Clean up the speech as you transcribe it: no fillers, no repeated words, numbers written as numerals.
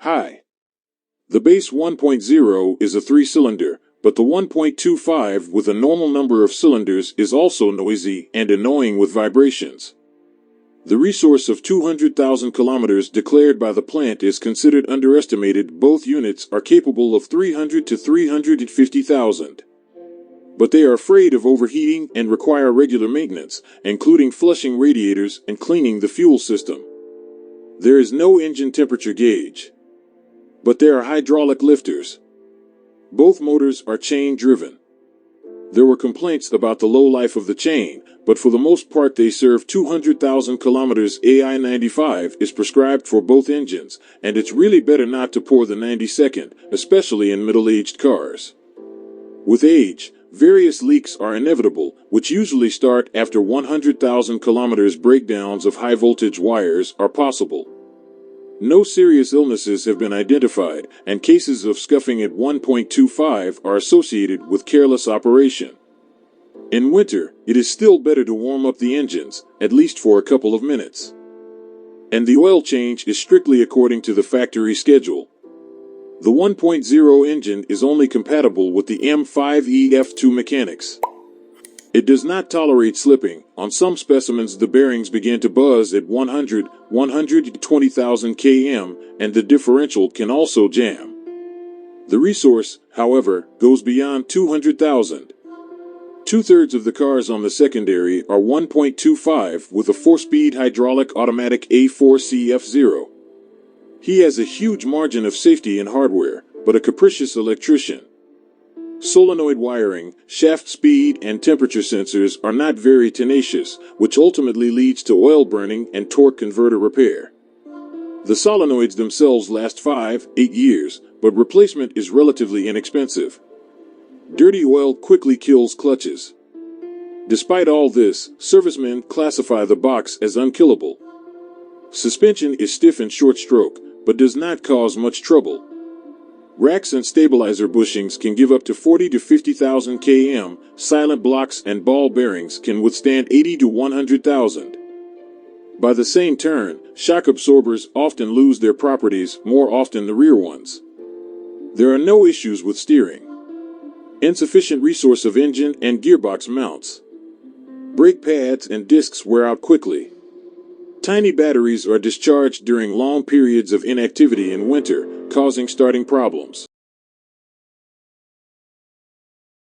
Hi. The base 1.0 is a 3-cylinder, but the 1.25 with a normal number of cylinders is also noisy and annoying with vibrations. The resource of 200,000 kilometers declared by the plant is considered underestimated. Both units are capable of 300 to 350,000. But they are afraid of overheating and require regular maintenance, including flushing radiators and cleaning the fuel system. There is no engine temperature gauge, but there are hydraulic lifters. Both motors are chain-driven. There were complaints about the low life of the chain, but for the most part they serve 200,000 kilometers. AI-95 is prescribed for both engines, and it's really better not to pour the 92nd, especially in middle-aged cars. With age, various leaks are inevitable, which usually start after 100,000 kilometers. Breakdowns of high-voltage wires are possible. No serious illnesses have been identified, and cases of scuffing at 1.25 are associated with careless operation. In winter, it is still better to warm up the engines, at least for a couple of minutes. And the oil change is strictly according to the factory schedule. The 1.0 engine is only compatible with the M5EF2 mechanics. It does not tolerate slipping. On some specimens the bearings begin to buzz at 120,000 km, and the differential can also jam. The resource, however, goes beyond 200,000. Two-thirds of the cars on the secondary are 1.25 with a 4-speed hydraulic automatic A4CF0. He has a huge margin of safety in hardware, but a capricious electrician. Solenoid wiring, shaft speed, and temperature sensors are not very tenacious, which ultimately leads to oil burning and torque converter repair. The solenoids themselves last 5-8 years, but replacement is relatively inexpensive. Dirty oil quickly kills clutches. Despite all this, servicemen classify the box as unkillable. Suspension is stiff and short stroke, but does not cause much trouble. Racks and stabilizer bushings can give up to 40 to 50,000 km. Silent blocks and ball bearings can withstand 80 to 100,000. By the same turn, shock absorbers often lose their properties, more often the rear ones. There are no issues with steering. Insufficient resource of engine and gearbox mounts. Brake pads and discs wear out quickly. Tiny batteries are discharged during long periods of inactivity in winter, causing starting problems.